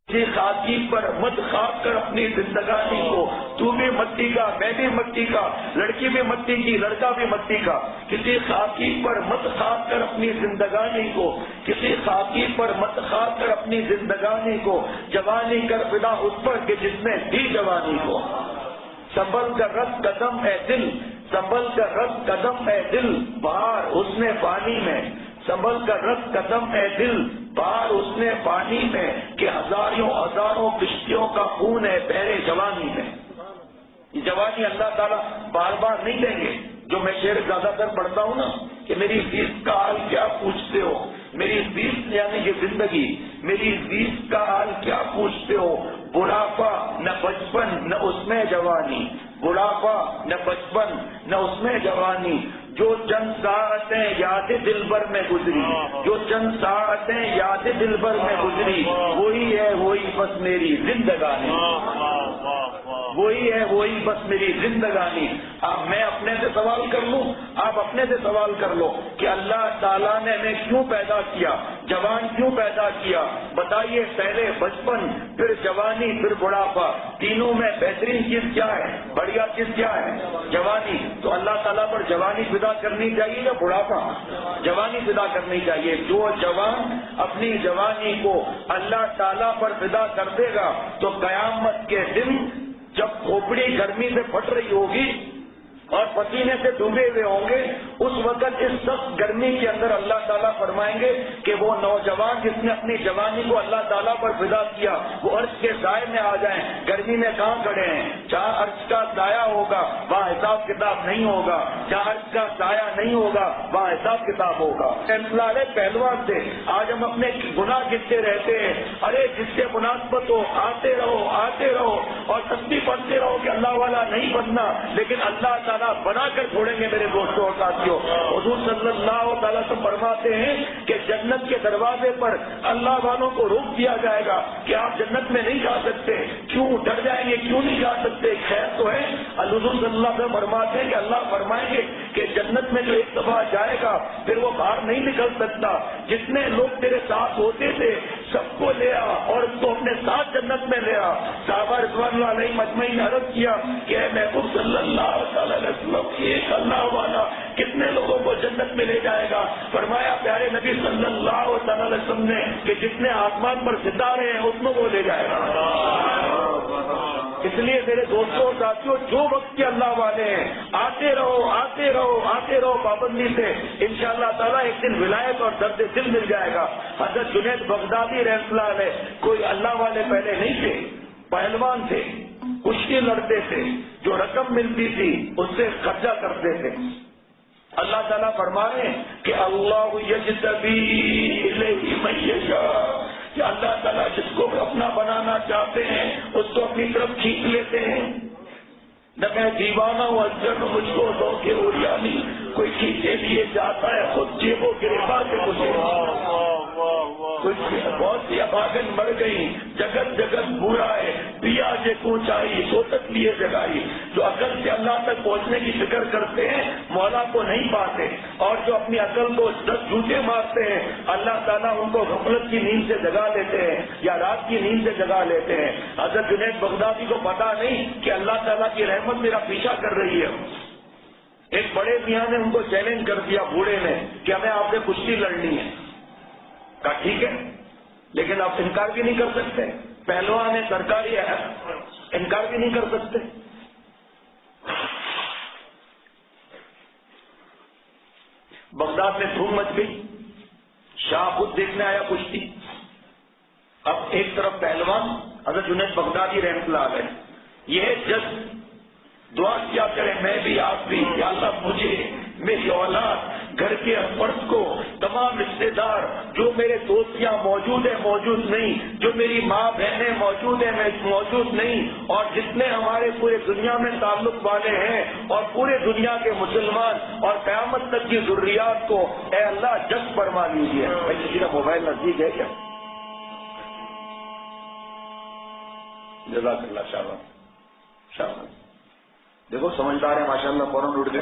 خاکی پر مت خاک کر اپنی زندگانی کو، تو بھی مٹی کا میں بھی مٹی کا، لڑکی بھی مٹی کی لڑکا بھی مٹی کا، کسی خاکی پر مت خاک کر اپنی زندگانی کو، کسی خاکی پر مت خاک کر اپنی زندگانی کو، جوانی کر فدا اس پر کہ جس نے دی جوانی کو، سنبھل کر رکھ قدم اے دل، سنبھل کر رکھ قدم اے دل، بہار حسن پانی میں، سنبھل کر رکھ قدم اے دل، بہار اس نے پانی میں، کہ ہزاروں کشتیوں کا خون ہے بحر جوانی میں۔ یہ جوانی اللہ تعالیٰ بار بار نہیں دیں گے۔ جو میں شعر زیادہ تر پڑھتا ہوں نا کہ میری بیس کا حال کیا پوچھتے ہو، میری بیس یعنی یہ زندگی، میری بیس کا حال کیا پوچھتے ہو، بڑھاپا نہ بچپن نہ اس میں جوانی، بڑھاپا نہ بچپن نہ اس میں جوانی، جو چند ساعتیں یاد دل بھر میں گزری، جو چند ساعتیں یاد دل بھر میں گزری، وہی ہے وہی بس میری زندگانی، وہی ہے وہی بس میری زندگانی۔ اب میں اپنے سے سوال کر لوں، آپ اپنے سے سوال کر لو کہ اللہ تعالیٰ نے ہمیں کیوں پیدا کیا، جوان کیوں پیدا کیا؟ بتائیے، پہلے بچپن، پھر جوانی، پھر بڑھاپا، تینوں میں بہترین چیز کیا ہے، بڑھیا چیز کیا ہے؟ جوانی۔ تو اللہ تعالیٰ پر جوانی فدا کرنی چاہیے یا بڑھاپا؟ جوانی فدا کرنی چاہیے۔ جو جوان اپنی جوانی کو اللہ تعالیٰ پر فدا کر دے گا تو قیامت کے دن جب کھوپڑی گرمی سے پھٹ رہی ہوگی اور پسینے سے ڈوبے ہوئے ہوں گے، اس وقت اس سخت گرمی کے اندر اللہ تعالیٰ فرمائیں گے کہ وہ نوجوان جس نے اپنی جوانی کو اللہ تعالیٰ پر فدا کیا وہ عرش کے سائے میں آ جائیں۔ گرمی میں کہاں کھڑے ہیں؟ جہاں عرش کا سایہ ہوگا وہاں حساب کتاب نہیں ہوگا، جہاں عرش کا سایہ نہیں ہوگا وہاں حساب کتاب ہوگا۔ پہلوان سے آج ہم اپنے گناہ گنتے رہتے ہیں، ارے جس سے مناسبت ہو آتے رہو اور تسبیح پڑھتے رہو کہ اللہ والا نہیں بننا، لیکن اللہ تعالیٰ بنا کر چھوڑیں گے۔ میرے دوستوں اور ساتھیوں، حضور صلی اللہ تعالیٰ سے فرماتے ہیں کہ جنت کے دروازے پر اللہ والوں کو روک دیا جائے گا کہ آپ جنت میں نہیں جا سکتے، کیوں ڈر جائیں گے، کیوں نہیں جا سکتے؟ خیر تو ہے۔ حضور صلی اللہ سے فرماتے ہیں کہ اللہ فرمائیں گے کہ جنت میں جو ایک دفعہ جائے گا پھر وہ باہر نہیں نکل سکتا، جتنے لوگ تیرے ساتھ ہوتے تھے سب کو لے آ اور اس کو اپنے ساتھ جنت میں لے آ۔ صحابہ رضوان اللہ علیہ مجمعین نے عرض کیا کہ اے محبوب صلی اللہ تعالی علیہ وسلم، ایک اللہ والا کتنے لوگوں کو جنت میں لے جائے گا؟ فرمایا پیارے نبی صلی اللہ تعالی علیہ وسلم نے کہ جتنے آسمان پر ستارے ہیں اتنوں کو لے جائے گا۔ اس لیے میرے دوستوں اور ساتھیوں، جو وقت کے اللہ والے ہیں آتے رہو پابندی سے، انشاءاللہ تعالیٰ ایک دن ولایت اور درد دل مل جائے گا۔ حضرت جنید بغدادی رحمۃ اللہ علیہ کوئی اللہ والے پہلے نہیں تھے، پہلوان تھے، کشتی لڑتے تھے، جو رقم ملتی تھی اس سے خرچہ کرتے تھے۔ اللہ تعالیٰ فرما رہے ہیں کہ اللہ یجتبی الیہ من یشاء، کہ اللہ تعالیٰ جس کو اپنا بنانا چاہتے ہیں اس کو اپنی طرف کھینچ لیتے ہیں۔ نہ میں دیوانہ ہوں اجر مجھ کو دو کے اوریانی، کوئی کھینچے لیے جاتا ہے خود جیبوں کے رفا سے مجھے۔ بہت سی اباگن مر گئی، جگت جگت بورا ہے، پیا جے کوچائی سوتک لیے جگائی۔ جو عقل سے اللہ تک پہنچنے کی فکر کرتے ہیں مولا کو نہیں پاتے، اور جو اپنی عقل کو 10 جوتے مارتے ہیں اللہ تعالیٰ ان کو غفلت کی نیند سے جگا لیتے ہیں یا رات کی نیند سے جگا لیتے ہیں۔ حضرت جنید بغدادی کو پتا نہیں کہ اللہ تعالیٰ کی رحمت میرا پیچھا کر رہی ہے۔ ایک بڑے میاں نے ان کو چیلنج کر دیا بوڑھے نے کہ ہمیں آپ سے کشتی لڑنی ہے۔ کہا ٹھیک ہے، لیکن آپ انکار بھی نہیں کر سکتے، پہلوان ہے، سرکاری ہے، انکار بھی نہیں کر سکتے۔ بغداد میں دھوم مچ گئی، شاہ خود دیکھنے آیا کشتی۔ اب ایک طرف پہلوان حضرت جنید بغدادی رحمۃ اللہ علیہ، یہ جج دعا کیا کرے میں بھی آپ بھی، یا اللہ مجھے، میری اولاد، گھر کے فرد کو، تمام رشتے دار، جو میرے دوستیاں موجود ہیں موجود نہیں، جو میری ماں بہنیں موجود ہیں میں موجود نہیں، اور جتنے ہمارے پورے دنیا میں تعلق والے ہیں اور پورے دنیا کے مسلمان اور قیامت تک کی ذریات کو اے اللہ جذب فرما لیجیے۔ بھائی کسی کا موبائل نزدیک ہے کیا؟ جزاک اللہ، شاباش شاباش۔ دیکھو سمجھدار ہے ماشاءاللہ، فوراً اٹھ گئے،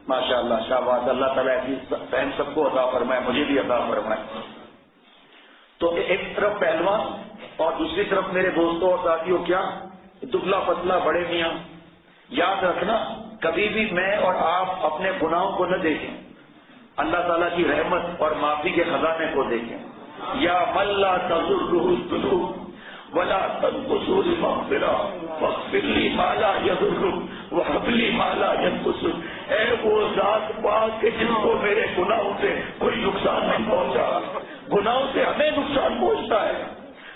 ماشاءاللہ شاباش۔ اللہ تعالیٰ ایسی فہم سب کو عطا فرمائے، مجھے بھی عطا فرمائے۔ تو ایک طرف پہلوان اور دوسری طرف میرے دوستوں اور ساتھیوں کیا دبلا پتلا بڑے میاں، یاد رکھنا کبھی بھی میں اور آپ اپنے گناہوں کو نہ دیکھیں، اللہ تعالیٰ کی رحمت اور معافی کے خزانے کو دیکھیں. یا من لا تضرہ الذنوب ولا تنقصه المغفرة فاغفر لي ما لا يضرك وهب لي ما لا ينقصك. اے وہ ذات پاک کہ جس کو میرے گناہوں سے کوئی نقصان نہیں پہنچا. گناہوں سے ہمیں نقصان پہنچتا ہے،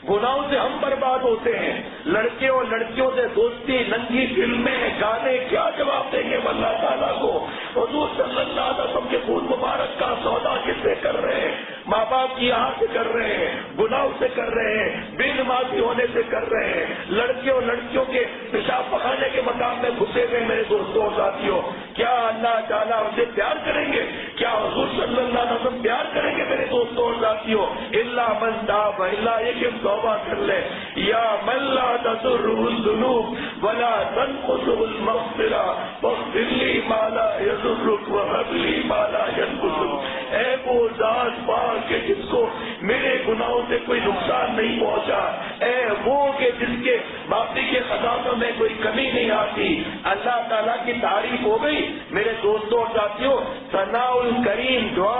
گناہوں سے ہم برباد ہوتے ہیں. لڑکے اور لڑکیوں سے دوستی، ننگی فلمیں، گانے، کیا جواب دیں گے اللہ تعالیٰ کو؟ حضور صلی اللہ علیہ وسلم کے خون مبارک کا سودا کس سے کر رہے ہیں؟ ماں باپ کی آہ سے کر رہے ہیں، گناہوں سے کر رہے ہیں، بے نمازی ہونے سے کر رہے ہیں، لڑکے اور لڑکیوں کے پیشاب پخانے کے مقام میں گھسے ہوئے میرے دوستوں اور ساتھیوں. کیا اللہ تعالیٰ ہم سے پیار کریں گے؟ کیا حضور صلی اللہ علیہ وسلم پیار کریں گے میرے دوستوں اور ساتھیوں؟ الا من تاب، الا یہ کہ توبہ کر لے. یا من لا تضرہ الذنوب ولا تنقصه المغفرة فاغفر لي ما لا يضرك وهب لي ما لا ينقصك. اے وہ ذات پاک کہ جس کو میرے گناہوں سے کوئی نقصان نہیں پہنچا، اے وہ کہ جس کے معافی کے خزانوں میں کوئی کمی نہیں آتی. اللہ تعالیٰ کی تعریف ہو گئی میرے دوستوں اور ساتھیوں. ثناء الکریم دعا،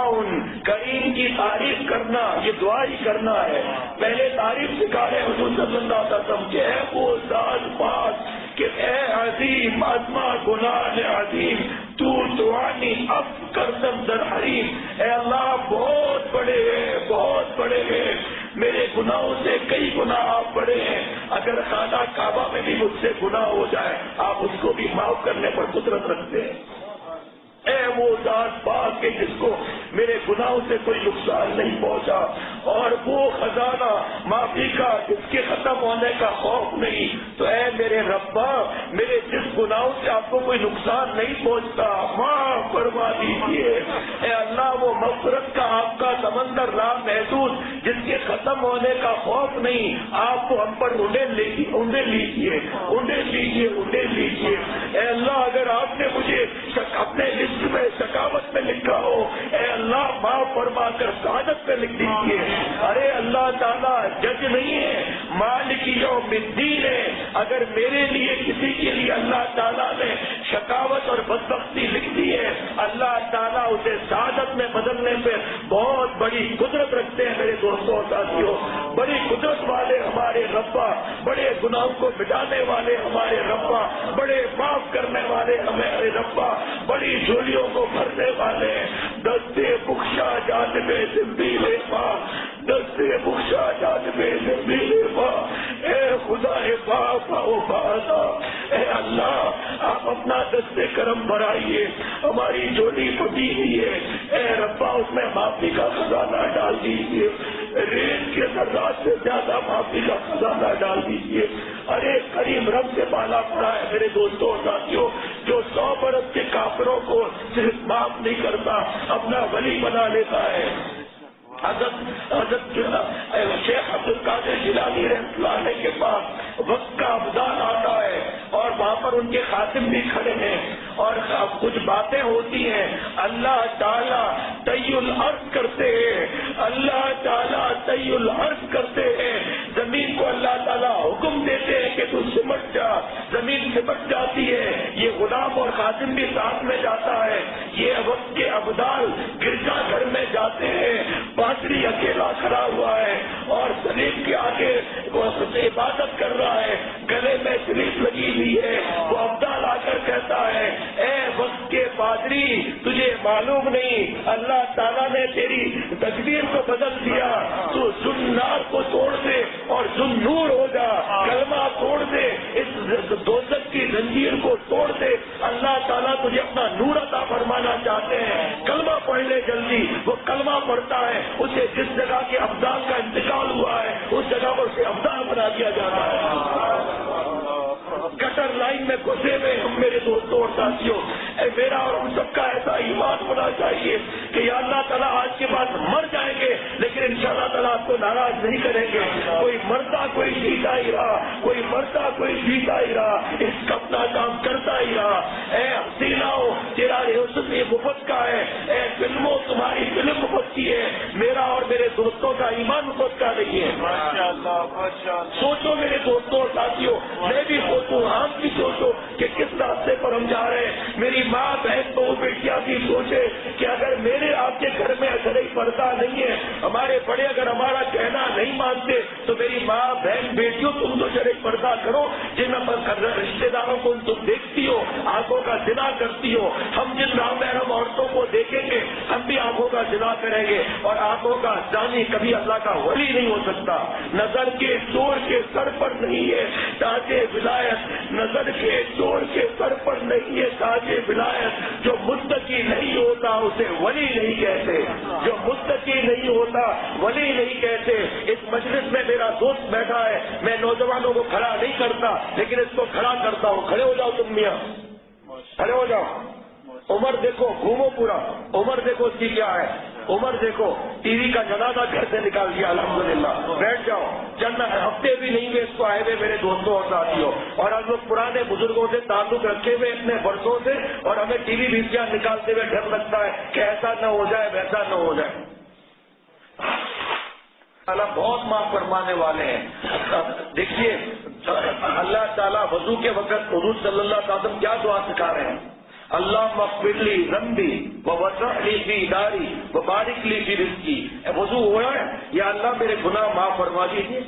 کریم کی تعریف کرنا یہ دعا ہی کرنا ہے. پہلے تعریف سکھا رہے حضور صلی اللہ علیہ وسلم کہ اے وہ ذات پاک کہ اے عظیم عظمہ گناہ عظیم تو دعانی اب کردم در حریم. اے اللہ بہت بڑے ہیں، بہت بڑے ہیں، میرے گناہوں سے کئی گناہ آپ بڑے ہیں. اگر خانہ کعبہ میں بھی مجھ سے گناہ ہو جائے آپ اس کو بھی معاف کرنے پر قدرت رکھتے ہیں. اے وہ ذات پاک کہ جس کو میرے گناہوں سے کوئی نقصان نہیں پہنچا، اور وہ خزانہ معافی کا جس کے ختم ہونے کا خوف نہیں. تو اے میرے ربا میرے جس گناہوں سے آپ کو کوئی نقصان نہیں پہنچتا معاف فرما دیجیے. اے اللہ وہ مغفرت کا آپ کا سمندر لامحدود جس کے ختم ہونے کا خوف نہیں، آپ کو ہم پر انڈیل لیجیے. اے اللہ اگر آپ نے مجھے اپنے لسٹ میں شکاوت میں لکھا ہو، اے اللہ معاف فرما کر سعادت میں لکھ دیجیے. ارے اللہ تعالیٰ جج نہیں ہے، مالک یوم الدین ہے. اگر میرے لیے کسی کے لیے اللہ تعالیٰ نے شکاوت اور بدبختی لکھ دی ہے، اللہ تعالیٰ اسے سعادت میں بدلنے پہ بہت بڑی قدرت رکھتے ہیں میرے دوستوں اور ساتھیوں. بڑی قدرت والے ہمارے ربا، بڑے گناہوں کو مٹانے والے ہمارے ربا، بڑے معاف کرنے والے ہمارے ربا، بڑی جھولیوں کو بھرنے والے. دستے بخشا جانب زنبیل پا، دستے بخشا جانب زنبیل پا. اے خدا پاک او بادا، اے اللہ آپ اپنا دستے کرم بڑھائیے، ہماری جھولی پھٹی ہوئی ہے، اے ربا اس میں معافی کا خزانہ ڈال دیجیے، ریت کے ذرات سے زیادہ معافی کا خزانہ ڈال دیجیے. ارے کریم رب سے بالا پڑا ہے میرے دوستوں اور ساتھیوں، جو 100 برس کے کافروں کو صرف معاف نہیں کرتا اپنا ولی بنا لیتا ہے. حضرت شیخ عبد القادر جیلانی رحمۃ اللہ علیہ کے پاس وقت کا ابدال آتا ہے اور وہاں پر ان کے خاتم بھی کھڑے ہیں اور کچھ باتیں ہوتی ہیں. اللہ تعالیٰ طی الارض کرتے ہیں، اللہ تعالیٰ طی الارض کرتے ہیں. زمین کو اللہ تعالیٰ حکم دیتے ہیں کہ تو سمٹ جا، زمین سمٹ جاتی ہے. یہ غلام اور خاتم بھی ساتھ میں جاتا ہے. یہ وقت کے ابدال گرجا گھر میں جاتے ہیں، پادری اکیلا کھڑا ہوا ہے اور سلیب کے آگے وہ عبادت کر رہا ہے، گلے میں سلیب لگی ہوئی ہے. وہ ابدال آ کر کہتا ہے اے وقت کے پادری تجھے معلوم نہیں اللہ تعالیٰ نے تیری تقدیر کو بدل دیا، تو زنار کو توڑ دے اور ذوالنور ہو جا، کلمہ توڑ دے، اس دوزخ کی زنجیر کو توڑ دے. اللہ تعالیٰ تجھے اپنا نور عطا فرمانا چاہتے ہیں، کلمہ پڑھ لے جلدی. وہ کلمہ پڑھتا ہے، اسے جس جگہ کے ابدال کا انتقال ہوا ہے اس جگہ پر اسے ابدال بنا دیا جاتا ہے. گٹر لائن میں گھسے ہوئے ہم میرے دوستوں اور ساتھیوں، اے میرا اور ہم سب کا ایسا ایمان ہونا چاہیے کہ یا اللہ تعالیٰ آج کے بعد مر جائیں گے لیکن انشاءاللہ تعالیٰ آپ کو ناراض نہیں کریں گے. کوئی مرتا کوئی جیتا ہی رہا، کوئی مرتا کوئی جیتا ہی رہا، اس کا اپنا کام کرتا ہی رہا. اے حسیناؤ تیرا حسن یہ مفت کا ہے، اے فلموں تمہاری فلم مفت رکھی ہے, میرا اور میرے دوستوں کا ایمان ابھر کا نہیں ہے. سوچو میرے دوستوں اور ساتھیوں, میں بھی سوچوں, آپ بھی سوچو کہ کس راستے پر ہم جا رہے ہیں. میری ماں بہن تو بیٹیاں بھی سوچے کہ اگر میرے آپ کے گھر میں شرعی پردہ نہیں ہے, ہمارے بڑے اگر ہمارا کہنا نہیں مانتے, تو میری ماں بہن بیٹیوں تم تو شرعی پردہ کرو. جن رشتے داروں کو تم دیکھتی ہو آنکھوں کا زنا کرتی ہو, ہم جن نامحرم عورتوں کو دیکھیں گے ہم بھی آنکھوں کا زنا کریں گے. اور آنکھوں کا زانی کبھی اللہ کا ولی نہیں ہو سکتا. نظر کے چور کے سر پر نہیں ہے تاج ولایت, نظر کے چور کے سر پر نہیں ہے تاج ولایت. جو متقی نہیں ہوتا اسے ولی نہیں کہتے, جو متقی نہیں ہوتا ولی نہیں کہتے. اس مجلس میں میرا دوست بیٹھا ہے, میں نوجوانوں کو کھڑا نہیں کرتا لیکن اس کو کھڑا کرتا ہوں. کھڑے ہو جاؤ تم میاں, کھڑے ہو جاؤ. عمر دیکھو, گھومو پورا, عمر دیکھو اس کی کیا ہے, عمر دیکھو ٹی وی کا جنازہ گھر سے نکال دیا الحمدللہ. بیٹھ جاؤ, چند ہفتے بھی نہیں ہوئے اس کو آئے ہوئے میرے دوستوں اور ساتھیوں, اور ہم لوگ پرانے بزرگوں سے تعلق رکھے ہوئے اتنے برسوں سے, اور ہمیں ٹی وی ویسیاں نکالتے ہوئے ڈر لگتا ہے کہ ایسا نہ ہو جائے ویسا نہ ہو جائے. اللہ بہت معاف فرمانے والے ہیں. دیکھیے اللہ تعالیٰ وضو کے وقت حضور صلی اللہ علیہ وسلم کیا دعا سکھا رہے ہیں, اللہ مغفر لی ذنبی ووسع لی فی داری وبارک لی فی رزقی. وضو ہو رہا ہے, یا اللہ میرے گناہ معاف فرما دیجیے,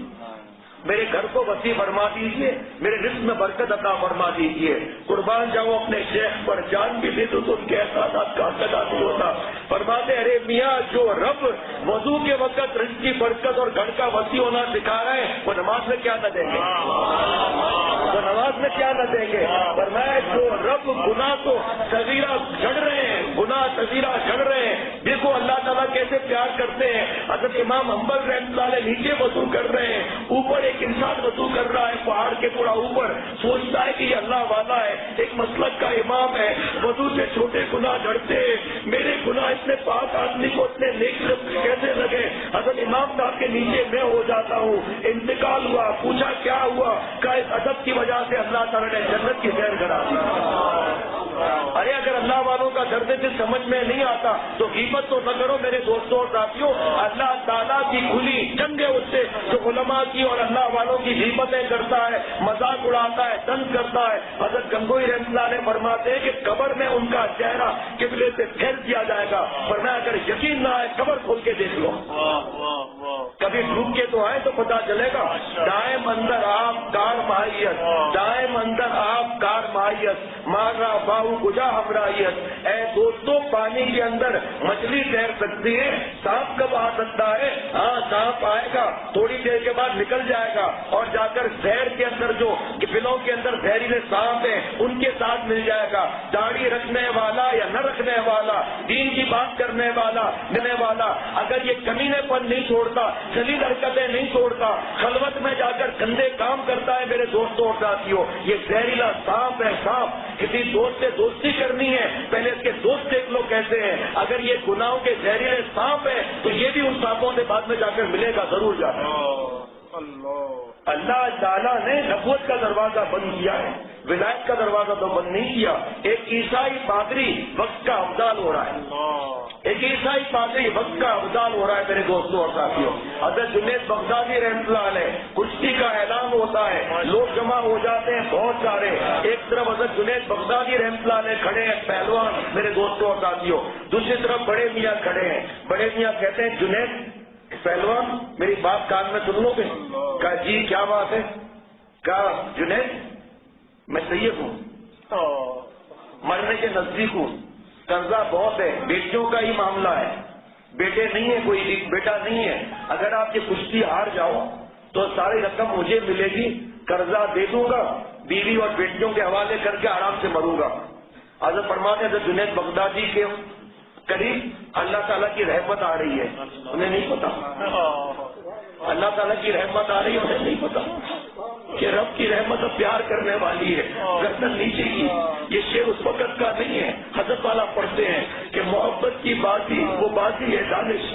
میرے گھر کو وسیع فرما دیجیے, میرے رزق میں برکت عطا فرما دیجیے. قربان جاؤ اپنے شیخ پر, جان بھی دے تو ان کے احساسات کا ادا نہیں ہوتا. فرماتے ارے میاں جو رب وضو کے وقت رزق کی برکت اور گھر کا وسیع ہونا سکھا رہے ہیں, وہ نماز میں کیا نہ دیں گے, وہ نماز میں کیا نہ دیں گے. فرمایا جو رب گناہ کو صغیرہ جھڑ رہے ہیں, گناہ صغیرہ جھڑ رہے ہیں. دیکھو اللہ تعالیٰ کیسے پیار کرتے ہیں. حضرت امام حنبل رحمۃ اللہ علیہ نیچے وضو کر رہے ہیں, اوپر ایک انسان وضو کر رہا ہے پہاڑ کے تھوڑا اوپر, سوچتا ہے کہ یہ اللہ والا ہے, ایک مسلک کا امام ہے, وضو سے چھوٹے گناہ جھڑتے ہیں. میرے گناہ اتنے پاک آدمی کو اتنے نیک کیسے لگے. حضرت امام صاحب کے نیچے میں ہو جاتا ہوں. انتقال ہوا, پوچھا کیا ہوا, کا اس ادب کی وجہ سے اللہ تعالیٰ نے جنت کی سیر کرا دی. ارے اگر اللہ والوں کا درد دل سمجھ میں نہیں آتا تو غیبت تو نہ کرو میرے دوستوں اور ساتھیوں. اللہ تعالیٰ کی کھلی جنگ ہے اس سے جو علماء کی اور اللہ والوں کی غیبتیں کرتا ہے, مذاق اڑاتا ہے, تنگ کرتا ہے. حضرت گنگوئی رحمۃ اللہ علیہ فرماتے ہیں کہ قبر میں ان کا چہرہ قبلے سے پھیر دیا جائے گا. فرمایا اگر یقین نہ آئے قبر کھول کے دیکھ لو, کبھی ڈوب کے تو آئے تو پتا چلے گا. دائم اندر آپ کار ماہیت, دائم اندر آپ کار ماہیت, مارا باہو گجا ہمراہیت. اے دوستوں پانی کے اندر مچھلی تیر سکتی ہے, سانپ کب آ سکتا ہے؟ ہاں سانپ آئے گا, تھوڑی دیر کے بعد نکل جائے گا اور جا کر زہر کے اندر جو بلوں کے اندر زہریلے سانپ ہیں ان کے ساتھ مل جائے گا. داڑھی رکھنے والا یا نہ رکھنے والا, دین کی بات کرنے والا دینے والا, اگر یہ کمینے پر نہیں چھوڑتا, ذلیل حرکتیں نہیں چھوڑتا, خلوت میں جا کر گندے کام کرتا ہے میرے دوستوں اور ساتھیوں, یہ زہریلا سانپ ہے. سانپ کسی دوست سے دوستی کرنی ہے پہلے اس کے دوست دیکھ لو کیسے ہیں. اگر یہ گناہوں کے زہریلے سانپ ہے تو یہ بھی ان سانپوں سے بعد میں جا کر ملے گا ضرور جا کر. اللہ تعالیٰ نے نبوت کا دروازہ بند کیا ہے, ولایت کا دروازہ تو بند نہیں کیا. ایک عیسائی پادری وقت کا ابدال ہو رہا ہے, ایک عیسائی پادری وقت کا ابدال ہو رہا ہے میرے دوستوں اور ساتھیوں. حضرت جنید بغدادی رحمۃ اللہ علیہ کشتی کا اعلان ہوتا ہے, لوگ جمع ہو جاتے ہیں بہت سارے. ایک طرف حضرت جنید بغدادی رحمۃ اللہ علیہ کھڑے ہیں پہلوان میرے دوستوں اور ساتھیوں, دوسری طرف بڑے میاں کھڑے ہیں. بڑے میاں کہتے ہیں جنید پہلوان میری بات کان میں سن لو گے؟ کہا جی کیا بات ہے؟ کہا جنید میں سید ہوں, مرنے کے نزدیک ہوں, قرضہ بہت ہے, بیٹیوں کا ہی معاملہ ہے, بیٹے نہیں ہے, کوئی بیٹا نہیں ہے. اگر آپ یہ کشتی ہار جاؤ تو ساری رقم مجھے ملے گی, قرضہ دے دوں گا, بیوی اور بیٹیوں کے حوالے کر کے آرام سے مروں گا. حضرت فرماتے ہیں جنید بغدادی کے قریب اللہ تعالیٰ کی رحمت آ رہی ہے, انہیں نہیں پتا. اللہ تعالیٰ کی رحمت آ رہی ہے, انہیں نہیں پتا کہ رب کی رحمت پیار کرنے والی ہے. گردن نیچے کی, یہ شعر اس وقت کا نہیں ہے. حضرت والا پڑھتے ہیں کہ محبت کی بازی وہ بازی ہے دانش,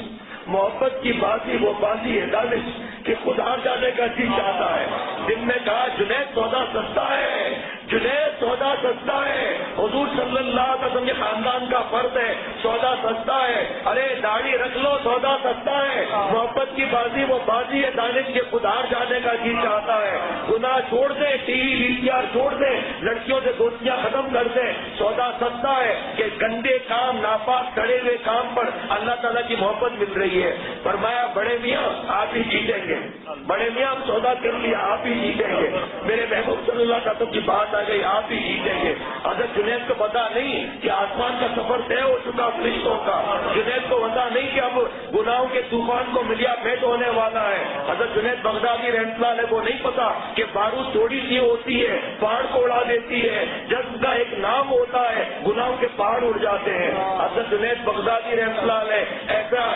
محبت کی بازی وہ بازی ہے دانش, کہ خدا جانے کا جی چاہتا ہے. دن میں کہا جنید سودا سستا ہے, جنید سودا سستا ہے. حضور صلی اللہ علیہ وسلم کے خاندان کا فرد ہے، سودا سستا ہے، ارے داڑھی رکھ لو سودا سستا ہے، محبت کی بازی وہ بازی ہے، دانش کے خودار جانے کا جی چاہتا ہے، گناہ چھوڑ دیں، ٹی وی VCR چھوڑ دیں، لڑکیوں سے دوستیاں ختم کر دیں، سودا سستا ہے کہ گندے کام ناپاک کھڑے ہوئے کام پر اللہ تعالیٰ کی محبت مل رہی ہے۔ فرمایا بڑے میاں آپ ہی جیتیں گے، بڑے میاں سودا کر لیا آپ ہی جیتیں گے، میرے محبوب صلی اللہ علیہ وسلم کی بات آ گئی آپ ہی جیتیں گے۔ حضرت جنید کو پتا نہیں کہ آسمان کا سفر طے ہو چکا فرشتوں کا، جنید کو پتا نہیں کہ اب گناہوں کے طوفان کو ملیا پیٹ ہونے والا ہے۔ حضرت جنید بغدادی رحمۃ اللہ علیہ کو نہیں پتا کہ بارود تھوڑی سی ہوتی ہے پہاڑ کو اڑا دیتی ہے، جس کا ایک نام ہوتا ہے گناہوں کے پہاڑ اڑ جاتے ہیں۔ حضرت جنید بغدادی رحمۃ اللہ علیہ ایسا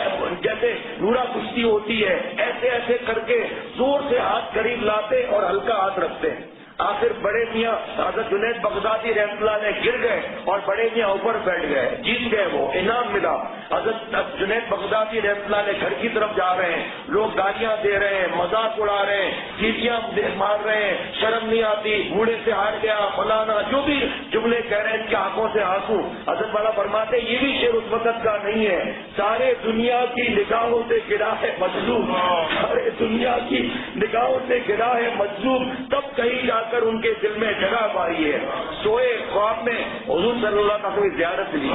جیسے نورا کشتی ہوتی ہے ایسے ایسے کر کے زور سے ہاتھ قریب لاتے اور ہلکا ہاتھ رکھتے ہیں۔ آخر بڑے میاں حضرت جنید بغدادی رحمۃ اللہ علیہ گر گئے اور بڑے میاں اوپر بیٹھ گئے، جیت گئے، وہ انعام ملا۔ حضرت جنید بغدادی رحمۃ اللہ علیہ گھر کی طرف جا رہے ہیں، لوگ گالیاں دے رہے ہیں، مذاق اڑا رہے ہیں، سیٹیاں مار رہے ہیں، شرم نہیں آتی، بوڑھے سے ہار گیا فلانا، جو بھی جملے کہہ رہے ہیں ان کی آنکھوں سے آنسو۔ حضرت والا فرماتے یہ بھی شعر اس وقت کا نہیں ہے، سارے دنیا کی نگاہوں سے گرا ہے مظلوم، سارے دنیا کی نگاہوں سے گرا ہے مظلوم، تب کہیں جا کر ان کے دل میں جگہ پائی ہے۔ سوئے خواب میں حضور صلی اللہ علیہ وسلم کی زیارت لی،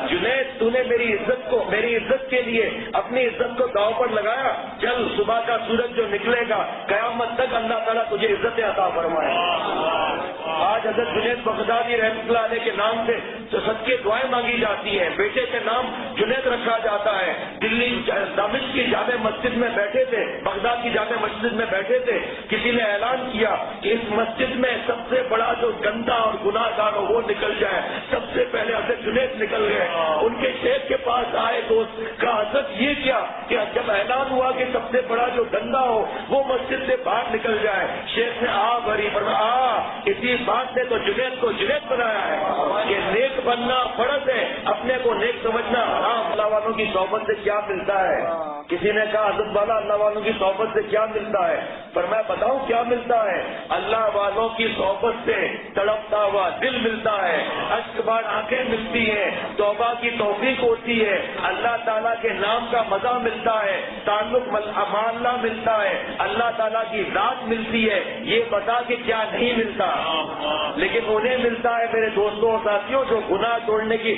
جنید تو نے میری عزت کے لیے اپنی عزت کو داؤ پر لگایا، چل صبح کا سورج جو نکلے گا قیامت تک اللہ تعالیٰ تجھے عزت عطا فرمائے۔ آج حضرت جنید بغدادی رحمۃ اللہ علیہ کے نام سے صدقے دعائیں مانگی جاتی ہیں، بیٹے کے نام جنید رکھا جاتا ہے۔ دلی دمشق کی جامع مسجد میں بیٹھے تھے، بغداد کی جامع مسجد میں بیٹھے تھے، کسی نے اعلان کیا کہ اس مسجد میں سب سے بڑا جو گندا اور گناہ گار ہو وہ نکل جائے، سب سے پہلے حضرت جنید نکل گئے۔ ان کے شیخ کے پاس آئے دوست، کہا حضرت یہ کیا کہ جب اعلان ہوا کہ سب سے بڑا جو گندا ہو وہ مسجد سے باہر نکل جائے، شیخ نے بھری اسی بات نے تو جنید کو جنید بنایا ہے کہ نیک بننا فرض ہے، اپنے کو نیک سمجھنا حرام۔ اللہ والوں کی صحبت سے کیا ملتا ہے؟ کسی نے کہا حضرت والا اللہ والوں کی صحبت سے کیا ملتا ہے؟ پر میں بتاؤں کیا ملتا ہے؟ اللہ والوں کی صحبت سے تڑپتا ہوا دل ملتا ہے، اشک بار آنکھیں ملتی ہیں، توبہ کی توفیق ہوتی ہے، اللہ تعالیٰ کے نام کا مزہ ملتا ہے، تعلق معاملہ ملتا ہے، اللہ تعالیٰ کی ذات ملتی ہے۔ یہ بتا کہ کیا نہیں ملتا، لیکن انہیں ملتا ہے میرے دوستوں اور ساتھیوں جو گناہ چھوڑنے کی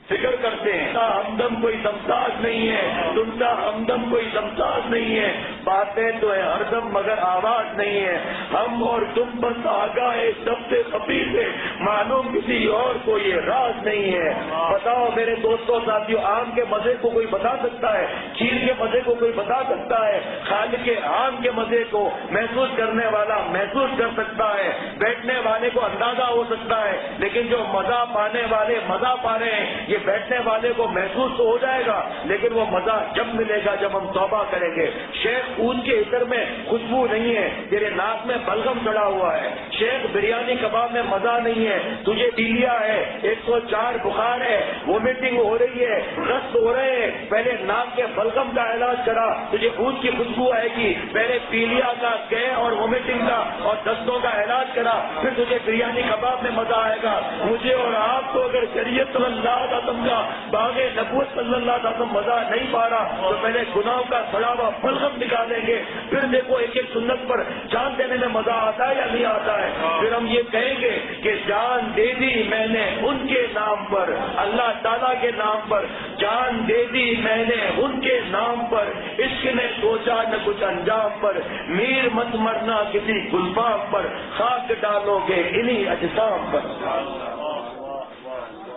فکر کرتے ہیں۔ ہمدم کوئی دمساز نہیں ہے، تمتا ہمدم کوئی دمساز نہیں ہے، باتیں تو ہے ہر دم مگر آواز نہیں ہے، ہم اور تم بس آگاہ سب سے خفی سے، معلوم کسی اور کو یہ راز نہیں ہے۔ بتاؤ میرے دوستوں ساتھیوں، آم کے مزے کو کوئی بتا سکتا ہے؟ چیل کے مزے کو کوئی بتا سکتا ہے؟ خالق کے آم کے مزے کو محسوس کرنے والا محسوس کر سکتا ہے، بیٹھنے والے کو اندازہ ہو سکتا ہے، لیکن جو مزہ پانے والے مزہ پا رہے ہیں یہ بیٹھنے والے کو محسوس تو ہو جائے گا، لیکن وہ مزہ جب ملے گا جب ہم توبہ کریں گے۔ شیخ اون کے عطر میں خوشبو نہیں ہے، تیرے ناک میں بلغم چڑھا ہوا ہے۔ شیخ بریانی کباب میں مزہ نہیں ہے، تجھے پیلیا ہے، 104 بخار ہے، وومیٹنگ ہو رہی ہے، دست ہو رہے ہیں، پہلے ناک کے بلغم کا علاج کرا، تجھے اون کی خوشبو آئے گی، پہلے پیلیا کا گے اور وومیٹنگ کا اور دستوں کا علاج کرا، پھر تجھے بریانی کباب میں مزہ آئے گا۔ مجھے اور آپ کو اگر شریعت صلی اللہ علیہ وسلم کا باغ نبوت صلی اللہ علیہ وسلم مزہ نہیں پا رہا تو پہلے گناہوں کا سڑا ہوا بلغم نکالیں گے، پھر دیکھو ایک ایک سنت پر جان دینے میں مزہ آتا ہے یا نہیں آتا ہے۔ پھر ہم یہ کہیں گے کہ جان دے دی میں نے ان کے نام پر، اللہ تعالیٰ کے نام پر جان دے دی میں نے ان کے نام پر، عشق نے سوچا نہ کچھ انجام پر، میر مت مرنا کسی گلفام پر، خاک ڈالو گے انہی اجسام پر۔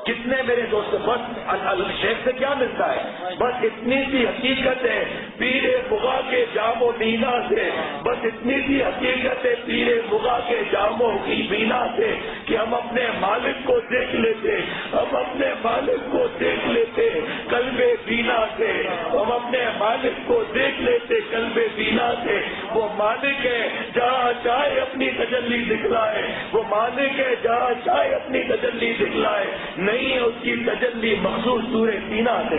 کتنے میرے دوست، بس شیخ سے کیا ملتا ہے؟ بس اتنی سی حقیقت ہے پیر بغا کے جام و بینا سے، بس اتنی سی حقیقت ہے پیر بغا کے جام و بینا سے کہ ہم اپنے مالک کو دیکھ لیتے، ہم اپنے مالک کو دیکھ لیتے قلب بینا سے، ہم اپنے مالک کو دیکھ لیتے قلب بینا سے۔ وہ مالک ہے جہاں چاہے اپنی تجلی دکھلائے، وہ مالک ہے جہاں چاہے اپنی تجلی دکھلائے، نہیں ہے اس کی تجلی مخصوص سورہ سینا سے.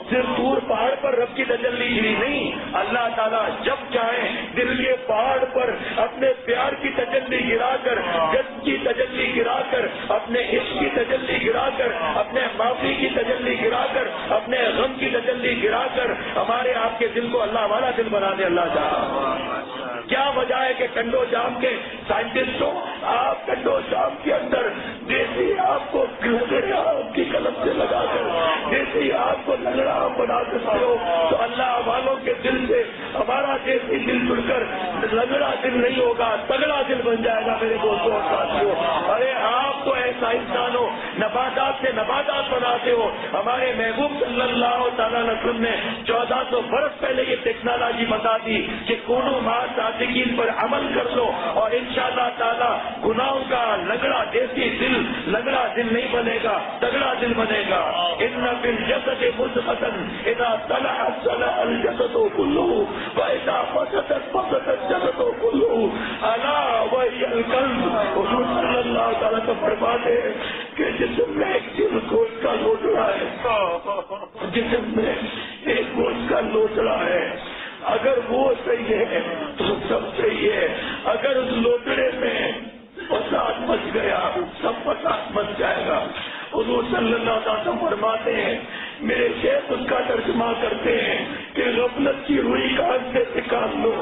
صرف طور پہاڑ پر رب کی تجلی گری نہیں، اللہ تعالیٰ جب چاہے دل کے پہاڑ پر اپنے پیار کی تجلی گرا کر، جذب کی تجلی گرا کر، اپنے عشق کی تجلی گرا کر، اپنے معافی کی تجلی گرا کر، اپنے غم کی تجلی گرا کر ہمارے آپ کے دل کو اللہ والا دل بنا دے. اللہ تعالیٰ کیا وجہ ہے کہ کنڈو جام کے سائنٹسٹوں، آپ کنڈو جام کے اندر دیسی آپ کو آپ کی قلم سے لگا کر دیسی آپ کو لنگڑا بنا سکتے ہو، تو اللہ والوں کے دل سے ہمارا دیسی دل جڑ کر لنگڑا دل نہیں ہوگا، تگڑا دل بن جائے گا. میرے دوستوں اور ساتھیوں، ارے آپ تو ایسا انسان ہو، نباتات سے نباتات بناتے ہو. ہمارے محبوب صلی اللہ تعالیٰ علیہ وسلم نے 1400 برس پہلے یہ ٹیکنالوجی بتا دی کہ کونو مع صادقین پر عمل کر لو اور انشاءاللہ تعالیٰ گناہوں کا لنگڑا دیسی دل لنگڑا دل نہیں بنے گا، تگڑا دل بنے گا. ان فی الجسد مضغۃ اذا صلحت صلح الجسد كله واذا فسدت فسد الجسد كله الا وهي القلب. حضور صلی اللہ تعالیٰ کا فرماتے ہیں کہ جسم میں ایک دل گوشت کا لوٹڑا ہے، جسم میں ایک گوشت کا لوٹڑا ہے، اگر وہ صحیح ہے تو سب صحیح ہے. اگر اس لوٹڑے میں فساد مچ گیا سب فساد مچ جائے گا. حضور صلی اللہ علیہ وسلم فرماتے ہیں، میرے شیخ اس کا ترجمہ کرتے ہیں کہ غفلت کی روئی کان سے نکال لو،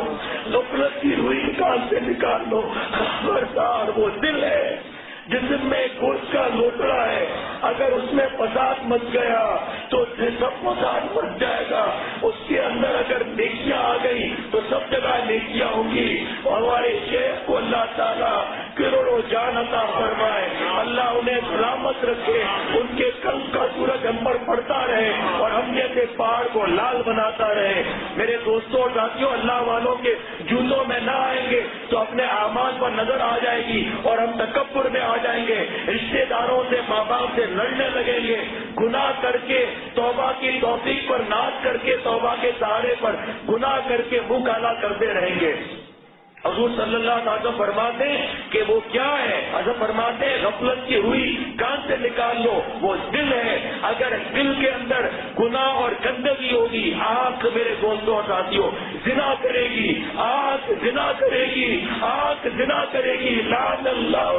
غفلت کی روئی کان سے نکال لو. خبردار وہ دل ہے جسم میں گوشت کا لوٹڑا ہے، اگر اس میں فساد مچ گیا تو سب فساد مچ جائے گا. اس کے اندر اگر نیکیاں آ گئی تو سب جگہ نیکیاں ہوں گی. اور ہمارے شیخ کو اللہ تعالیٰ کروڑوں جان عطا فرمائے، اللہ انہیں سلامت رکھے، ان کے قلب کا سورج ہم پر پڑتا رہے اور ہم جیسے پہاڑ کو لال بناتا رہے. میرے دوستوں اور ساتھیوں، اللہ والوں کے جوتوں میں نہ آئیں گے تو اپنے اعمال پر نظر آ جائے گی اور ہم تکبر میں آ جائیں گے، رشتے داروں سے ماں باپ سے لڑنے لگیں گے، گناہ کر کے توبہ کی توفیق پر ناز کر کے توبہ کے سہارے پر گناہ کر کے منہ کالا کرتے رہیں گے. حضور صلی اللہ علیہ وسلم فرماتے ہیں کہ وہ کیا ہے؟ حضرت فرماتے ہیں غفلت کی ہوئی کان سے نکال لو، وہ دل ہے. اگر دل کے اندر گناہ اور گندگی ہوگی، آنکھ میرے دوستوں اور ساتھیوں زنا کرے گی، آنکھ زنا کرے گی، آنکھ زنا کرے گی. لعن اللہ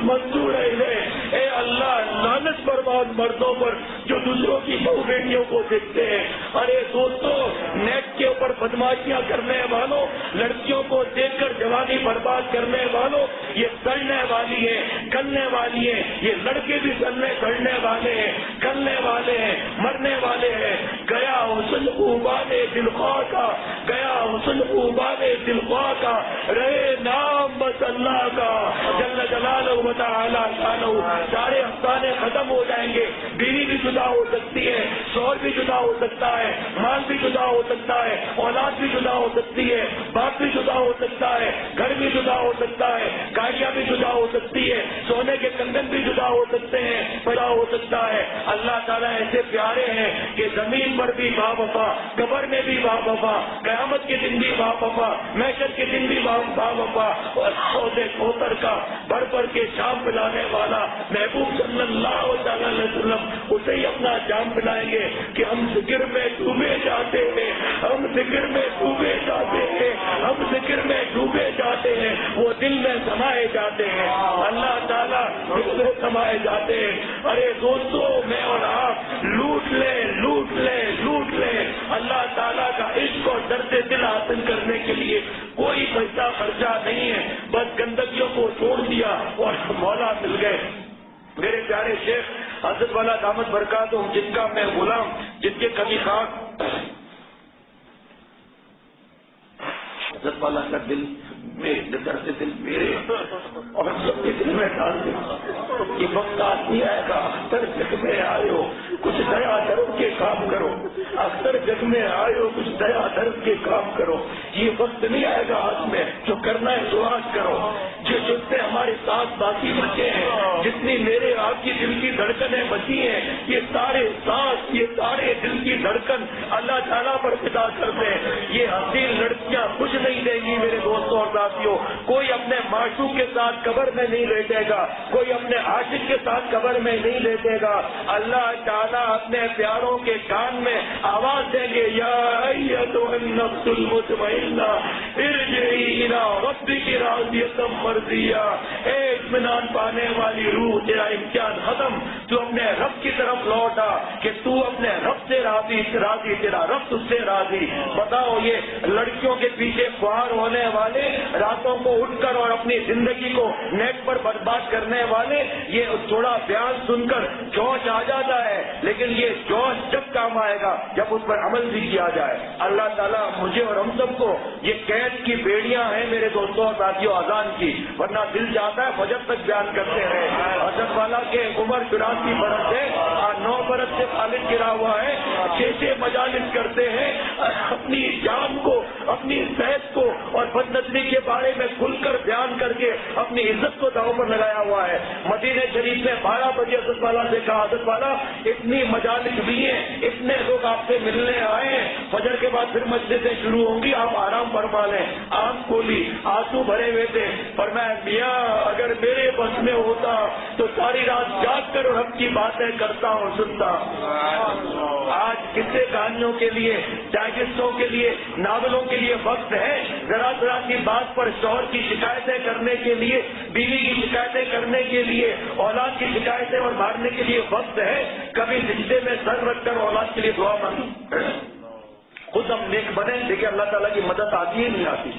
منظور ہے، اے اللہ لعنت برباد مردوں پر جو دوسروں کی بہو بیٹیوں کو دیکھتے ہیں. ارے دوستوں، نیٹ کے اوپر بدماشیاں کرنے والوں، لڑکیوں کو دیکھ کر جوانی برباد کرنے والوں، یہ سڑنے والی ہے، گلنے والی ہے. یہ لڑکے بھی سڑنے والے ہیں، گلنے والے ہیں، مرنے والے ہیں. گیا حسن خوبان دلخواہ کا، گیا حسن خوبان دلخواہ کا، رہے نام بس اللہ کا جل جلالہ و تعالی شانہ. سارے افسانے ختم ہو جائیں گے. بیوی بھی جدا ہو سکتی ہے، شوہر بھی جدا ہو سکتا ہے، مال بھی جدا ہو سکتا ہے، اولاد بھی جدا ہو سکتی ہے، باپ بھی جدا ہو سکتا ہے، گھر بھی جدا ہو سکتا ہے، گاڑیاں بھی جدا ہو سکتی ہے، سونے کے کنگن بھی جدا ہو سکتے ہیں، پیدا ہو سکتا ہے. اللہ تعالیٰ ایسے پیارے ہیں کہ زمین پر بھی با وفا، قبر میں بھی با وفا، قیامت کے دن بھی با وفا، محشر کے دن بھی با وفا. اور سودے کوثر کا بڑھ بڑھ کے جام پلانے والا محبوب صلی اللہ علیہ وسلم اسے ہی اپنا جام پلائیں گے کہ ہم ذکر میں ڈوبے جاتے ہیں، ہم ذکر میں ڈوبے جاتے ہیں، ہم ذکر میں ڈوبے جاتے ہیں. وہ دل میں سمائے جاتے ہیں، اللہ تعالیٰ دل میں سمائے جاتے ہیں. ارے دوستوں، میں اور آپ لوٹ لیں، لوٹ لیں، لوٹ لیں. اللہ تعالیٰ کا عشق اور درد دل حاصل کرنے کے لیے کوئی پیسہ خرچہ نہیں ہے، بس گندگیوں کو چھوڑ دیا اور مولا مل گئے. میرے پیارے شیخ حضرت والا دامت برکاتہم، جن کا میں غلام، جن کے کبھی خاک حضرت والا کا دل میں درد دل میرے اور سب کے دل میں ڈال دے. یہ وقت آدمی آئے گا، اختر جگ میں آئے ہو کچھ دیا درد کے کام کرو، اختر جگ میں آئے ہو کچھ دیا درد کے کام کرو. یہ وقت نہیں آئے گا ہاتھ میں، جو کرنا ہے تو آج کرو. جتنے ہمارے ساتھ باقی بچے ہیں، جتنی میرے آپ کی دل کی دھڑکنیں بچی ہیں، یہ سارے سانس، یہ سارے دل کی دھڑکن اللہ تعالیٰ پر فدا کر دیں. یہ حسین لڑکیاں خوش نہیں دیں گی میرے دوستوں اور ساتھیوں. کوئی اپنے معشوق کے ساتھ قبر میں نہیں لیٹے گا, کوئی اپنے عاشق کے ساتھ قبر میں نہیں لیٹے گا. اللہ تعالیٰ اپنے پیاروں کے کان میں آواز دیں گے, یا ایتھا النفس المطمئنہ ارجعی الی ربک راضیۃ مرضیہ. اے اطمینان پانے والی روح, تیرا امتحان ختم, تو اپنے رب کی طرف لوٹا کہ تو اپنے رب سے راضی, تیرا رب تجھ سے راضی. بتاؤ یہ لڑکیوں کے پیچھے خوار ہونے والے, راتوں کو اٹھ کر اور اپنی زندگی کو نیٹ پر برباد کرنے والے, یہ تھوڑا بیان سن کر جوش آ جاتا ہے, لیکن یہ جوش جب کام آئے گا جب اس پر عمل بھی کیا جائے. اللہ تعالیٰ مجھے اور ہم سب کو, یہ قید کی بیڑیاں ہیں میرے دوستوں اور ساتھیوں اذان کی, ورنہ دل چاہتا ہے فجر تک بیان کرتے رہے. حضرت والا کے عمر 84 برس ہے, 9 برس سے خالد گرا ہوا ہے, 6 مجالس کرتے ہیں, اپنی جان کو, اپنی صحت کو اور بد نظری کے بارے میں کھل کر بیان کر کے اپنی عزت کو داؤ پر لگایا ہوا ہے. مدینہ شریف میں 12 بجے حضرت والا سے کہا, حضرت والا اتنی مجالس بھی ہیں, اتنے لوگ آپ سے ملنے آئے ہیں, فجر کے بعد پھر مجلسیں شروع ہوں گی, آپ آرام فرما لیں. آنکھ کھولی, آنسو بھرے ہوئے تھے, فرمایا میاں اگر میرے بس میں ہوتا تو ساری رات جاگ کر رب کی باتیں کرتا اور سنتا. آج قصے کہانیوں کے لیے, ڈائجسٹوں کے لیے, ناولوں کے لیے وقت ہے. ذرا ذرا کی بات پر شوہر کی شکایتیں کرنے کے لیے, بیوی کی شکایتیں کرنے کے لیے, اولاد کی شکایتیں اور مارنے کے لیے وقت ہے. کبھی سجدے میں سر رکھ کر اولاد کے لیے دعا مانگی. خود ہم نیک بنے, دیکھیں اللہ تعالیٰ کی مدد آتی ہے نہیں آتی.